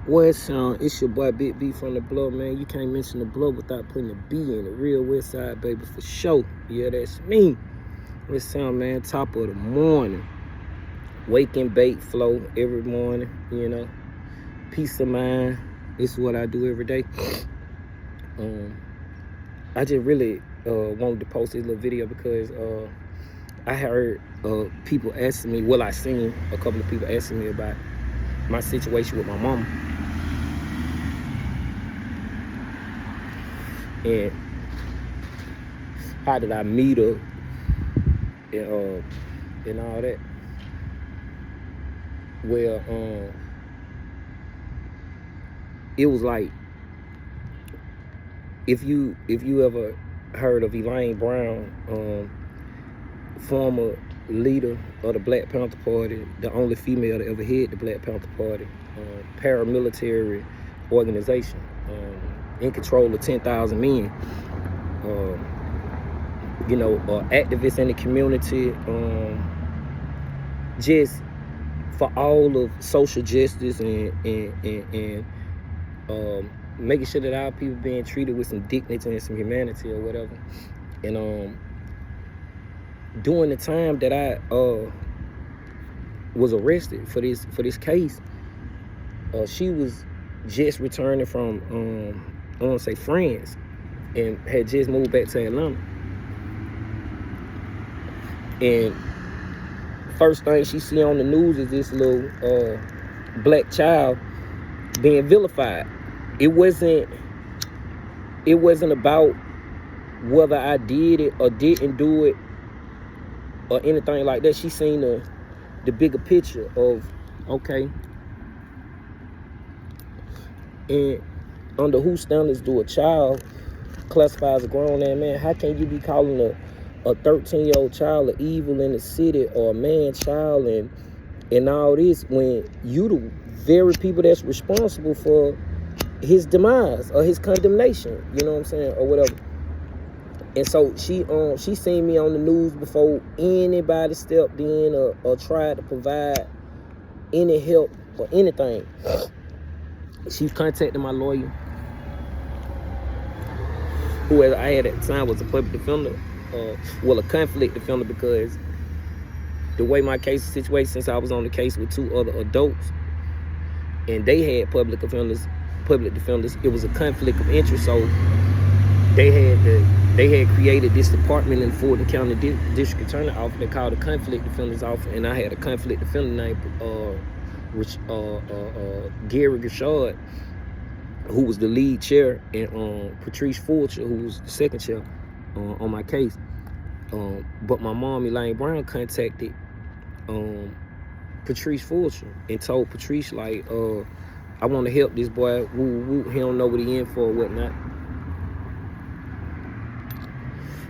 What's it's your boy Big B from the Bluff, man. You can't mention the Bluff without putting a B in it. Real West Side, baby, for sure. Yeah, that's me. Listen, man, top of the morning. Wake and bake flow every morning, you know. Peace of mind. This is what I do every day. I just really wanted to post this little video because I heard people asking me, well, I seen a couple of people asking me about my situation with my mama. And how did I meet her and all that. Well, it was like, if you ever heard of Elaine Brown, former leader of the Black Panther Party, the only female to ever head the Black Panther Party, paramilitary organization, in control of 10,000 men, activists in the community, just for all of social justice and making sure that our people being treated with some dignity and some humanity or whatever. And during the time that I was arrested for this case, she was just returning from I want to say France, and had just moved back to Atlanta. And first thing she see on the news is this little black child being vilified. It wasn't about whether I did it or didn't do it or anything like that. She seen the bigger picture of, okay, and under whose standards do a child classify as a grown man? How can you be calling a 13-year-old child an evil in the city or a man child and all this when you the very people that's responsible for his demise or his condemnation, you know what I'm saying, or whatever. And so she seen me on the news before anybody stepped in or tried to provide any help or anything. She contacted my lawyer, who I had at the time was a public defender, a conflict defender, because the way my case is situated, since I was on the case with two other adults and they had public defenders, it was a conflict of interest. So they had created this department in Fulton County District Attorney office they called the Conflict Defenders Office, and I had a conflict defender named Gary Gashard, who was the lead chair, and Patrice Fulcher, who was the second chair on my case. But my mom, Elaine Brown, contacted Patrice Fulcher and told Patrice, like, I want to help this boy. He don't know what he in for or whatnot.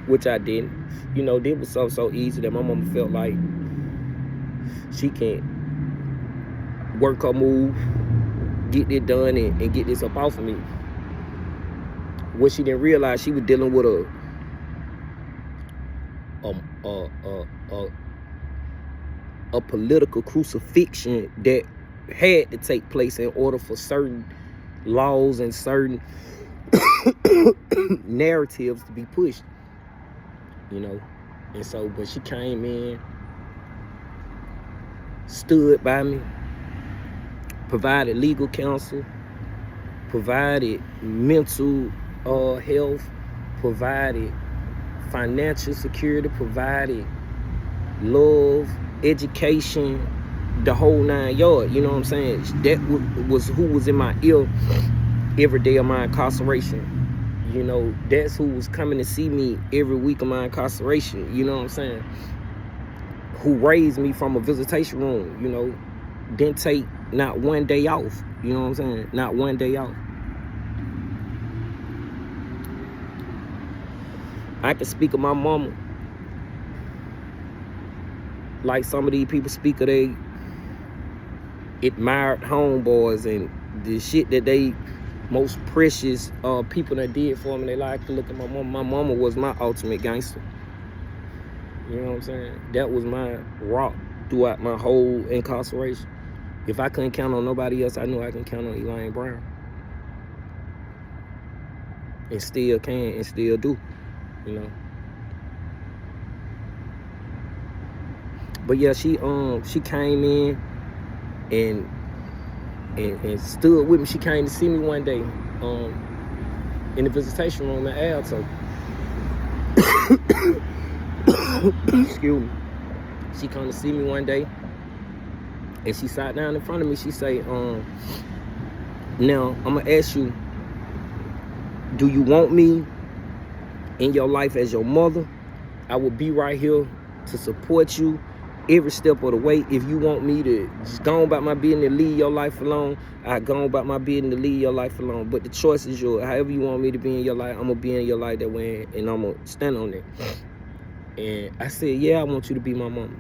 Which I didn't. You know, it was so easy that my mama felt like she can't work her move, get it done, and get this up off of me. What she didn't realize, she was dealing with a political crucifixion that had to take place in order for certain laws and certain narratives to be pushed, you know. And so, but she came in, stood by me, provided legal counsel, provided mental health, provided financial security, provided love, education, the whole 9 yards, you know what I'm saying? That was who was in my ear every day of my incarceration. You know, that's who was coming to see me every week of my incarceration, you know what I'm saying? Who raised me from a visitation room, you know, didn't take not one day off, you know what I'm saying? Not one day off. I can speak of my mama like some of these people speak of they admired homeboys and the shit that they most precious people that did for me. They like to look at my mama. My mama was my ultimate gangster. You know what I'm saying? That was my rock throughout my whole incarceration. If I couldn't count on nobody else, I knew I can count on Elaine Brown. And still can and still do, you know. But yeah, she came in and stood with me. She came to see me one day in the visitation room at Alto. Excuse me. She come to see me one day, and she sat down in front of me. She say, now I'm gonna ask you, do you want me in your life as your mother? I will be right here to support you every step of the way. If you want me to just go on about my business and leave your life alone, I go on about my business to leave your life alone. But the choice is yours. However you want me to be in your life, I'm gonna be in your life that way, and I'm gonna stand on it. And I said, yeah, I want you to be my mama.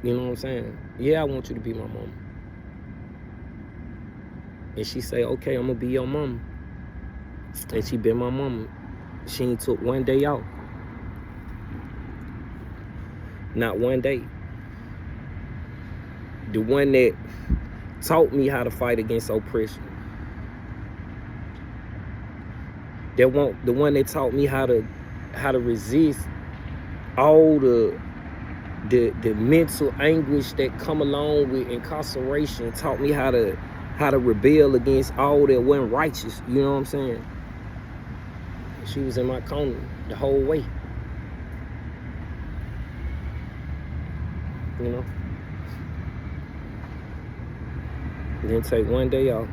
You know what I'm saying? Yeah, I want you to be my mama. And she say, okay, I'm gonna be your mama. And she been my mama. She ain't took one day off. Not one day. The one that taught me how to fight against oppression. The one that taught me how to resist all the mental anguish that come along with incarceration. Taught me how to rebel against all that wasn't righteous. You know what I'm saying? She was in my corner the whole way. You know? Didn't take one day off.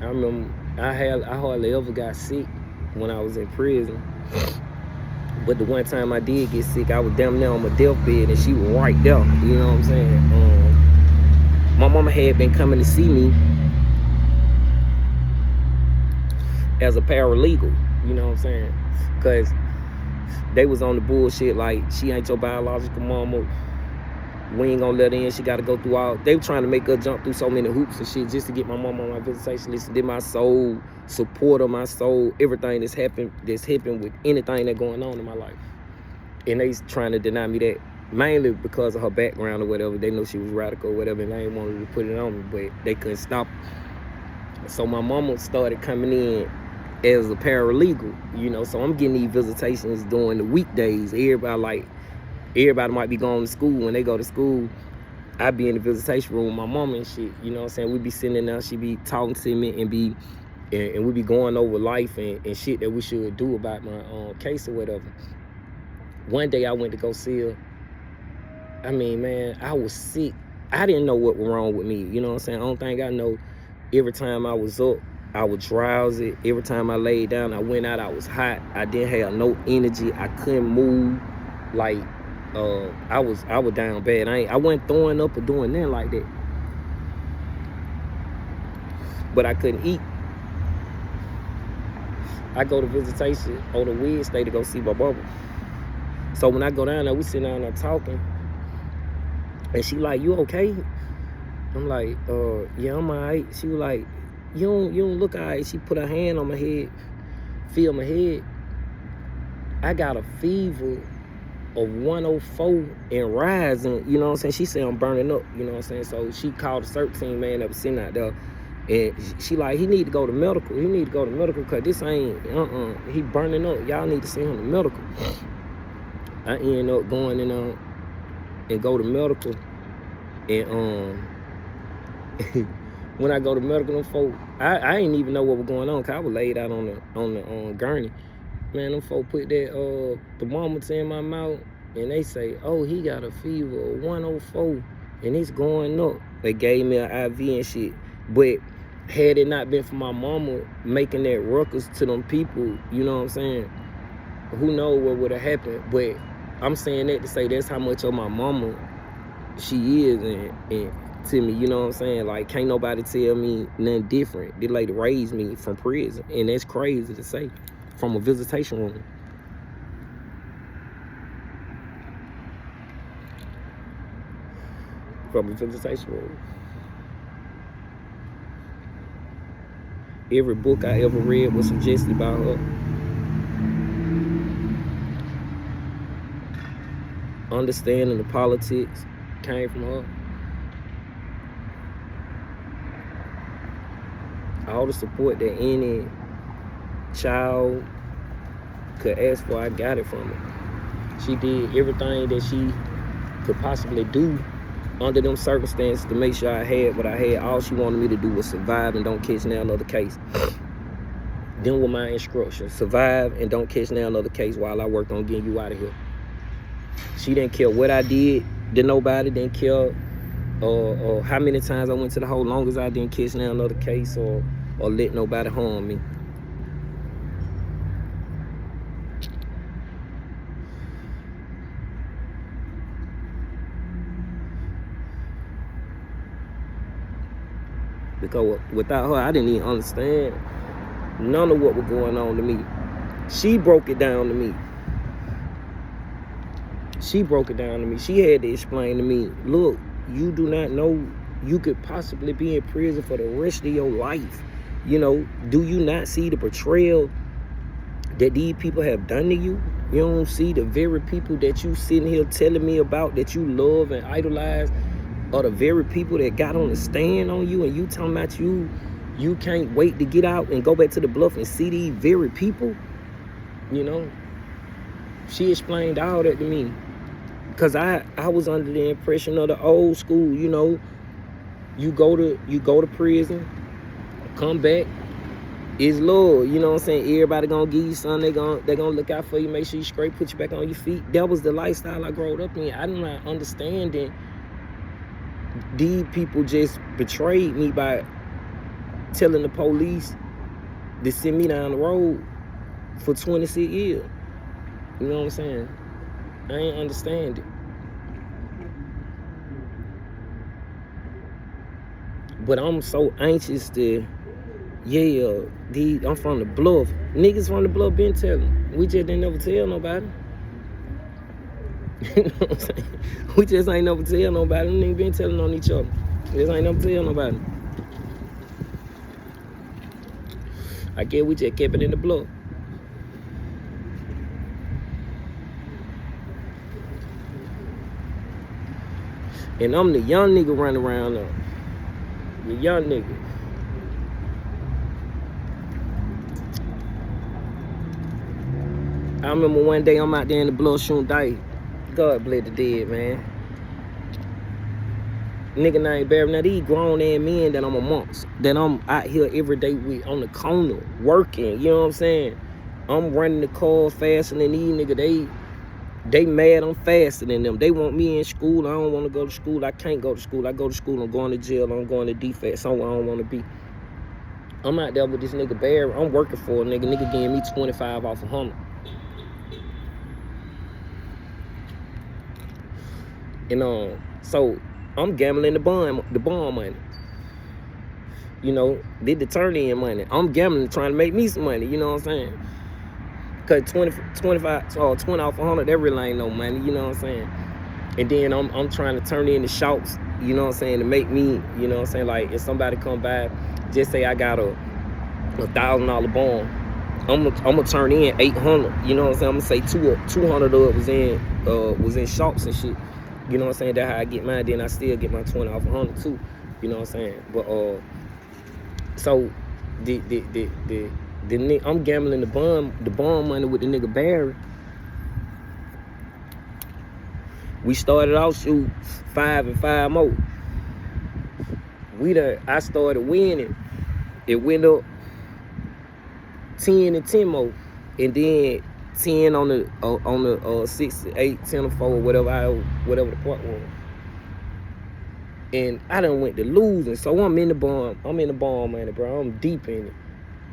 I remember I hardly ever got sick when I was in prison. But the one time I did get sick, I was damn near on my deathbed, and she was right there. You know what I'm saying? My mama had been coming to see me as a paralegal. You know what I'm saying? Because they was on the bullshit like, she ain't your biological mama. We ain't gonna let her in. She got to go through all. They were trying to make her jump through so many hoops and shit just to get my mama on my visitation list. Did my soul support her, my soul, everything that's happened with anything that's going on in my life. And they trying to deny me that, mainly because of her background or whatever. They know she was radical or whatever, and they ain't wanted to put it on me, but they couldn't stop her. So my mama started coming in as a paralegal, you know. So I'm getting these visitations during the weekdays. Everybody might be going to school. When they go to school, I be in the visitation room with my mama and shit. You know what I'm saying? We be sitting in there, she be talking to me and we be going over life and shit that we should do about my case or whatever. One day I went to go see her. I mean, man, I was sick. I didn't know what was wrong with me. You know what I'm saying? I don't think I know. Every time I was up, I was drowsy. Every time I laid down, I went out, I was hot. I didn't have no energy. I couldn't move. Like, I was down bad. I wasn't throwing up or doing nothing like that. But I couldn't eat. I go to visitation on a Wednesday to go see my mama. So when I go down there, we sit down there talking. And she like, you okay? I'm like, yeah, I'm all right. She was like, you don't look all right. She put her hand on my head, feel my head. I got a fever of 104 and rising, you know what I'm saying? She said I'm burning up, you know what I'm saying? So she called the search team man that was sitting out there, and she like, he need to go to medical. He need to go to medical because this ain't, he burning up. Y'all need to send him to medical. I end up going in and go to medical, and when I go to medical, them folk, I ain't even know what was going on because I was laid out on the gurney. Man, them folk put that thermometer in my mouth, and they say, oh, he got a fever of 104, and it's going up. They gave me an IV and shit. But had it not been for my mama making that ruckus to them people, you know what I'm saying, who knows what would have happened. But I'm saying that to say that's how much of my mama she is and to me, you know what I'm saying? Like, can't nobody tell me nothing different. They like to raise me from prison, and that's crazy to say. From a visitation room. From a visitation room. Every book I ever read was suggested by her. Understanding the politics came from her. All the support that any child could ask for, I got it from her. She did everything that she could possibly do under them circumstances to make sure I had what I had. All she wanted me to do was survive and don't catch now another case. Then with my instructions, survive and don't catch now another case while I worked on getting you out of here. She didn't care what I did to nobody, didn't care how many times I went to the hole, long as I didn't catch now another case or let nobody harm me. Because without her, I didn't even understand none of what was going on to me. She broke it down to me. She broke it down to me. She had to explain to me, look, you do not know you could possibly be in prison for the rest of your life. You know, do you not see the betrayal that these people have done to you? You don't see the very people that you sitting here telling me about that you love and idolize are the very people that got on the stand on you, and you talking about you can't wait to get out and go back to the bluff and see these very people? You know, she explained all that to me. Because I was under the impression of the old school, you know, you go to prison, come back, it's love, you know what I'm saying? Everybody gonna give you something, they gonna look out for you, make sure you straight, put you back on your feet. That was the lifestyle I grew up in. I did not understand that these people just betrayed me by telling the police to send me down the road for 26 years. You know what I'm saying? I ain't understand it. But I'm so anxious to, I'm from the bluff. Niggas from the bluff been telling. We just didn't never tell nobody. You know what I'm saying? We just ain't never tell nobody. Them niggas been telling on each other. Just ain't never tell nobody. I guess we just kept it in the bluff. And I'm the young nigga running around now. The young nigga. I remember one day I'm out there in the bluff shooting dice. God bless the dead, man. Nigga named Barry. Now these grown ass men that I'm amongst, that I'm out here every day with on the corner working, you know what I'm saying? I'm running the car faster than these niggas. They mad I'm faster than them. They want me in school. I don't want to go to school. I can't go to school. I go to school, I'm going to jail. I'm going to defect somewhere I don't want to be. I'm out there with this nigga Barry. I'm working for a nigga. Nigga giving me 25 off 100. And so I'm gambling the bond money. You know, did the turn-in money. I'm gambling trying to make me some money, you know what I'm saying? Cause 20 off 100, that really ain't no money, you know what I'm saying? And then I'm trying to turn in the shots, you know what I'm saying, to make me, you know what I'm saying, like if somebody come by, just say I got a $1,000 bond, I'm gonna turn in 800, you know what I'm saying? I'm gonna say 200 of it was in shots and shit, you know what I'm saying? That's how I get mine. Then I still get my 20 off 100 too, you know what I'm saying? But so I'm gambling the bond money with the nigga Barry. We started off shoot 5 and 5 more. I started winning. It went up 10 and 10 more, and then 10 on the 6, 8, 10 or 4, whatever the part was. And I done went to losing, so I'm in the bond money, bro. I'm deep in it.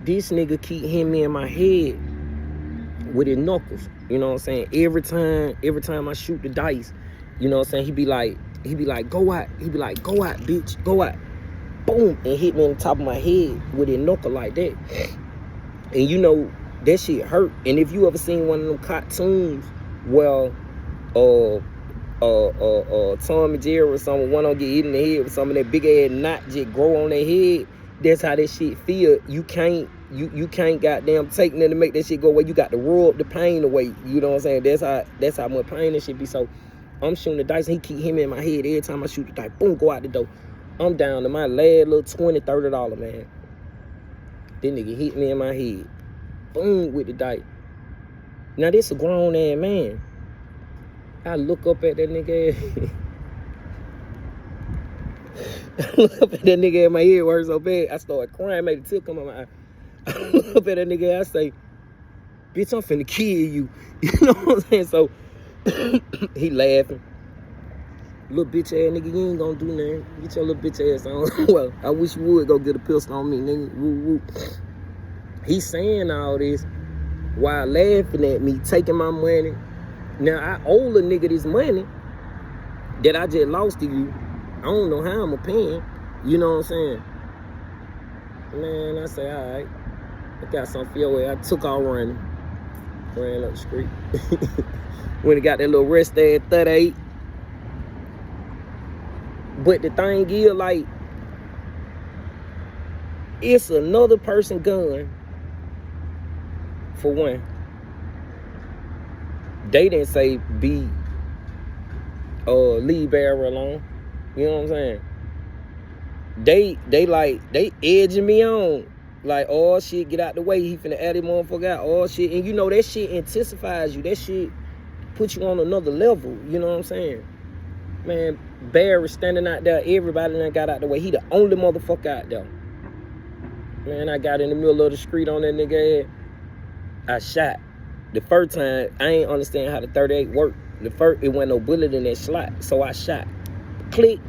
This nigga keep hitting me in my head with his knuckles. You know what I'm saying? Every time I shoot the dice, you know what I'm saying? He be like, go out. He be like, go out, bitch, go out. Boom, and hit me on the top of my head with his knuckle like that. And you know, that shit hurt. And if you ever seen one of them cartoons, well, Tom and Jerry or something, one on get hit in the head with some of that big ass knot just grow on their head. That's how that shit feel. You can't goddamn take nothing to make that shit go away. You got to rub the pain away. You know what I'm saying? That's how much pain that shit be. So I'm shooting the dice and he keep hitting me in my head every time I shoot the dice. Boom, go out the door. I'm down to my last little $20, $30, man. This nigga hit me in my head. Boom, with the dike. Now, this a grown-ass man. I look up at that nigga. I look up at that nigga and my head hurt so bad. I started crying, made a tear come out my eye. I look up at that nigga, I say, bitch, I'm finna kill you. You know what I'm saying? So, he laughing. Little bitch ass nigga, you ain't gonna do nothing. Get your little bitch ass on. Well, I wish you would go get a pistol on me, nigga. Woo, woo. He saying all this while laughing at me, taking my money. Now, I owe a nigga this money that I just lost to you. I don't know how I'm paying. You know what I'm saying? Man, I say, all right. I got something for your way. I took off running. Ran up the street. When he got that little rest there at 38. But the thing is, like, it's another person gun. For one, they didn't say leave Barry alone. You know what I'm saying? They edging me on. Like, oh shit, get out the way. He finna add him motherfucker out. Oh shit. And you know that shit intensifies you. That shit puts you on another level. You know what I'm saying? Man, Barry standing out there, everybody done got out the way. He the only motherfucker out there. Man, I got in the middle of the street on that nigga head. I shot. The first time, I ain't understand how the 38 worked. It wasn't no bullet in that slot, so I shot. Click.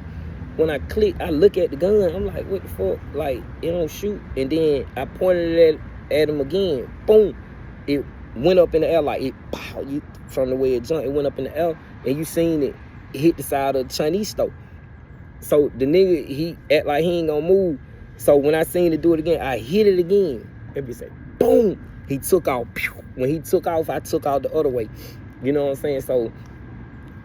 When I click, I look at the gun. I'm like, what the fuck? Like, it don't shoot. And then I pointed it at him again. Boom. It went up in the air like it, pow, from the way it jumped. It went up in the air, and you seen it hit the side of the Chinese store. So the nigga, he act like he ain't gonna move. So when I seen it do it again, I hit it again. Everybody say, boom. He took off. When he took off, I took out the other way. You know what I'm saying? So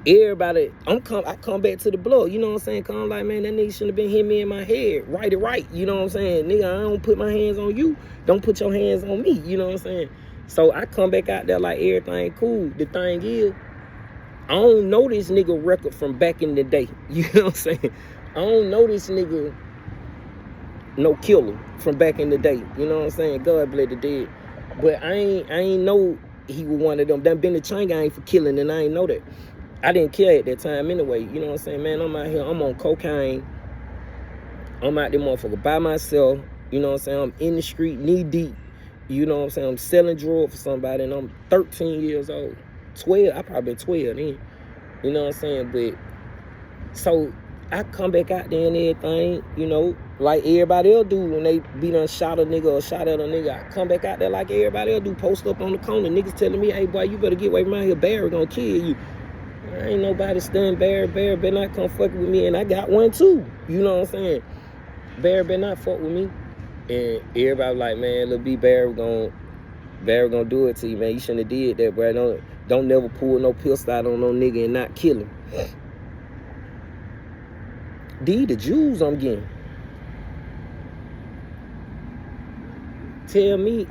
everybody, I come back to the blow. You know what I'm saying? Come like, man, that nigga shouldn't have been hitting me in my head. Right. You know what I'm saying? Nigga, I don't put my hands on you. Don't put your hands on me. You know what I'm saying? So I come back out there like everything cool. The thing is, I don't know this nigga record from back in the day. You know what I'm saying? I don't know this nigga no killer from back in the day. You know what I'm saying? God bless the dead. But I ain't know he was one of them. Done been the chain gang for killing, and I ain't know that. I didn't care at that time anyway. You know what I'm saying? Man, I'm out here. I'm on cocaine. I'm out there motherfucker by myself. You know what I'm saying? I'm in the street knee deep. You know what I'm saying? I'm selling drugs for somebody, and I'm 13 years old. 12. I probably been 12 then. You know what I'm saying? But so I come back out there and everything, you know, like everybody else do when they be done shot a nigga or shot at a nigga. I come back out there like everybody else do, post up on the corner. Niggas telling me, hey, boy, you better get away from out here. Barry gonna kill you. Ain't nobody stunned Barry. Barry better not come fuck with me, and I got one too. You know what I'm saying? Barry better not fuck with me. And everybody like, man, little B, Barry gonna do it to you, man. You shouldn't have did that, bro. Don't never pull no pistol out on no nigga and not kill him. These the Jews I'm getting. Tell me,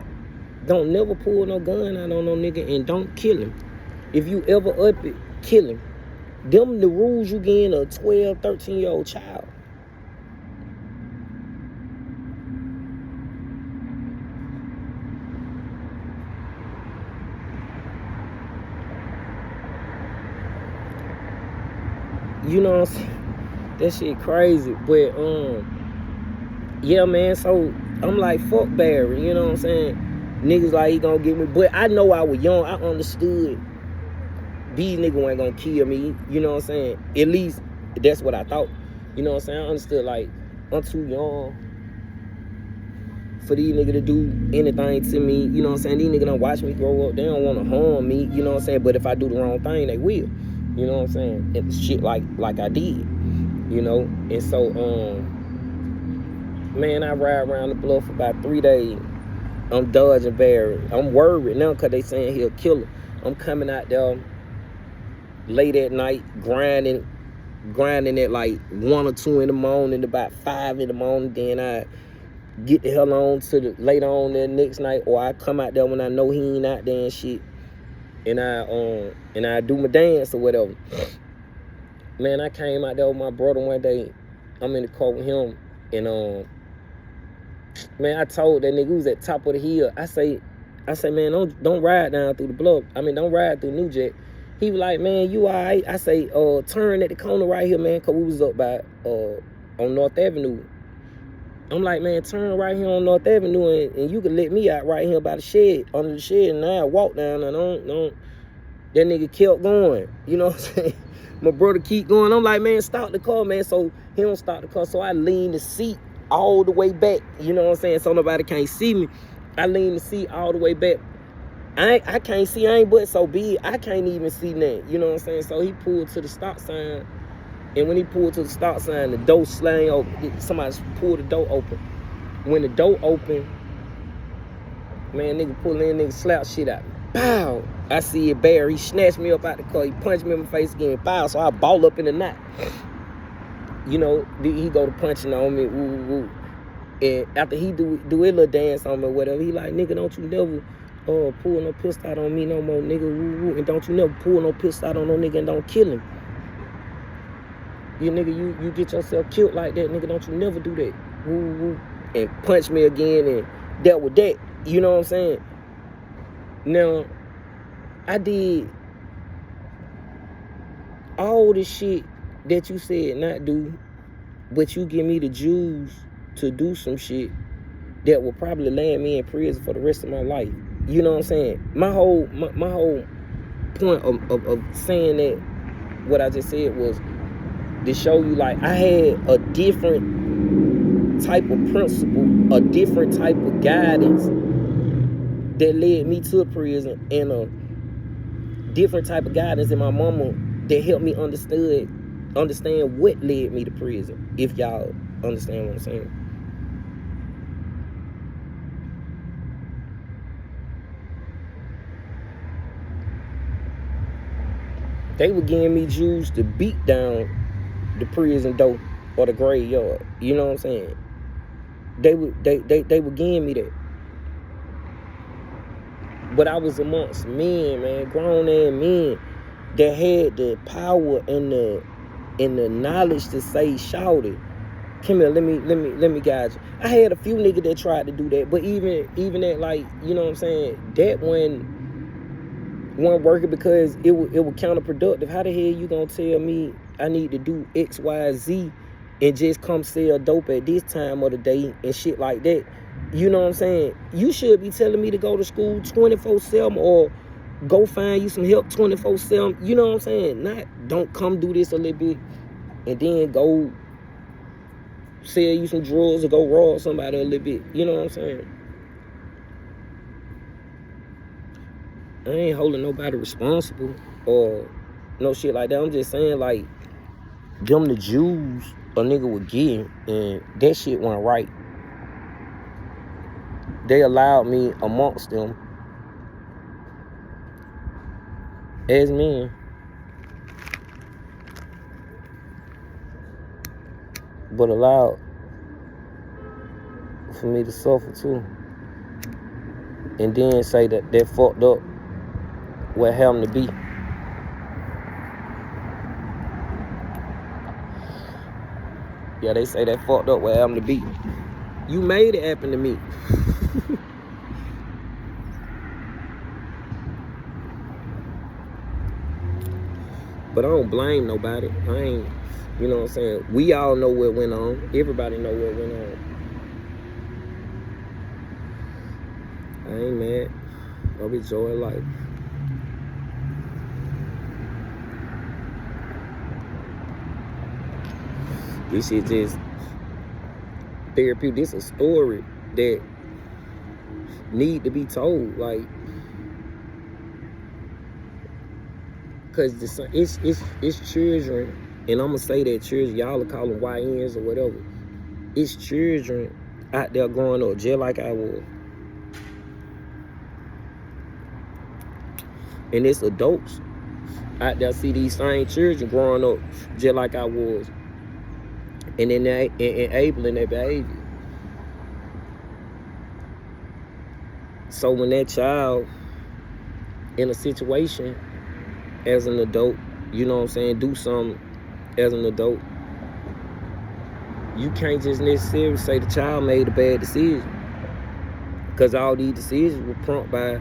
don't never pull no gun out on no nigga and don't kill him. If you ever up it, kill him. Them the rules you getting a 12, 13-year-old child. You know what I'm saying? That shit crazy. But yeah, man, so I'm like, fuck Barry, you know what I'm saying? Niggas like he gonna get me. But I know I was young. I understood these niggas ain't gonna kill me. You know what I'm saying? At least that's what I thought. You know what I'm saying? I understood, like, I'm too young for these niggas to do anything to me. You know what I'm saying? These niggas don't watch me grow up. They don't want to harm me. You know what I'm saying? But if I do the wrong thing, they will. You know what I'm saying? And shit like I did. You know? And so, man, I ride around the bluff for about 3 days. I'm dodging Barry. I'm worried now because they saying he'll kill her. I'm coming out there late at night, grinding at like 1 or 2 in the morning, about 5 in the morning. Then I get the hell on to later on the next night, or I come out there when I know he ain't out there and shit. And I do my dance or whatever. Man, I came out there with my brother one day. I'm in the car with him, and Man, I told that nigga who was at top of the hill. I say, man, don't ride down through the bluff. I mean, don't ride through New Jack. He was like, man, you all right? I say, turn at the corner right here, man, because we was up by, on North Avenue. I'm like, man, turn right here on North Avenue, and you can let me out right here by the shed, under the shed, and I walk down, and don't. That nigga kept going, you know what I'm saying? My brother keep going. I'm like, man, stop the car, man. So he don't stop the car, so I lean the seat all the way back, you know what I'm saying? So nobody can't see me. I lean the seat all the way back. I can't see, I ain't but so big, I can't even see nothing, you know what I'm saying? So he pulled to the stop sign, and when he pulled to the stop sign, the door slang open. Somebody pulled the door open. When the door opened, man, nigga pull in, nigga slap shit out me. Bow! I see it bare. He snatched me up out the car. He punched me in my face again. Bow! So I ball up in the knot. You know, he go to punching on me. Woo, woo. And after he do his little dance on me or whatever, he like, nigga, don't you never pull no pistol out on me no more, nigga. Woo, woo. And don't you never pull no pistol out on no nigga and don't kill him. You nigga, you get yourself killed like that, nigga. Don't you never do that. Woo, woo. And punch me again and dealt with that. You know what I'm saying? Now, I did all the shit that you said not do, but you give me the juice to do some shit that will probably land me in prison for the rest of my life. You know what I'm saying? My whole point of saying that, what I just said, was to show you, like, I had a different type of principle, a different type of guidance that led me to prison, and a different type of guidance in my mama that helped me understand what led me to prison, if y'all understand what I'm saying. They were giving me juice to beat down the prison door or the graveyard. You know what I'm saying? They were giving me that. But I was amongst men, man, grown ass men that had the power and the knowledge to say, shout it. Come here, let me guide you. I had a few niggas that tried to do that, but even that, like, you know what I'm saying, that one working, because it was counterproductive. How the hell you gonna tell me I need to do X, Y, Z and just come sell dope at this time of the day and shit like that? You know what I'm saying? You should be telling me to go to school 24/7 or go find you some help 24/7. You know what I'm saying? Not don't come do this a little bit and then go sell you some drugs or go rob somebody a little bit. You know what I'm saying? I ain't holding nobody responsible or no shit like that. I'm just saying, like, them the Jews a nigga would get, and that shit went right. They allowed me amongst them as men, but allowed for me to suffer too. And then say that fucked up what happened to be. Yeah, they say that fucked up what happened to be. You made it happen to me. But I don't blame nobody. I ain't, you know what I'm saying? We all know what went on. Everybody know what went on. I ain't mad. I'll enjoy life. This shit just therapy. This a story that need to be told. Like, cause it's children, and I'm gonna say that children, y'all will call them YNs or whatever. It's children out there growing up just like I was. And it's adults out there see these same children growing up just like I was. And then they enabling their behavior. So when that child in a situation as an adult, you know what I'm saying, do something as an adult, you can't just necessarily say the child made a bad decision, because all these decisions were prompted by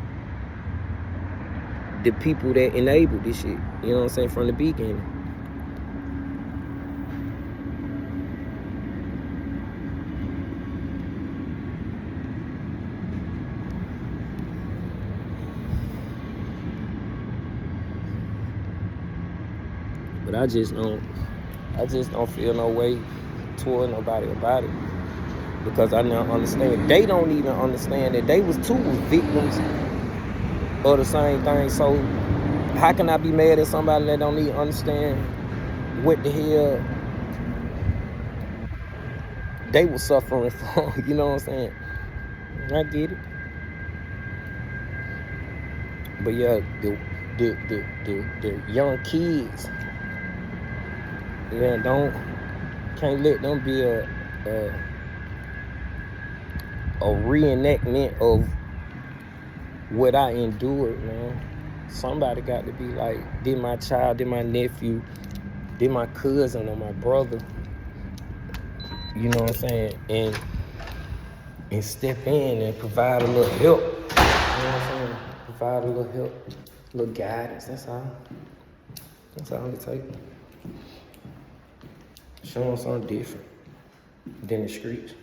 the people that enabled this shit. You know what I'm saying? From the beginning. But I just don't feel no way toward nobody about it, because I now understand. They don't even understand that they was too victims of the same thing. So how can I be mad at somebody that don't even understand what the hell they were suffering from? You know what I'm saying? I get it. But yeah, the young kids, yeah, can't let them be a reenactment of what I endured, man. Somebody got to be like, did my child, did my nephew, did my cousin or my brother, you know what I'm saying, and step in and provide a little help. You know what I'm saying? Provide a little help, a little guidance. That's all. That's all it takes. Show them something different than the streets.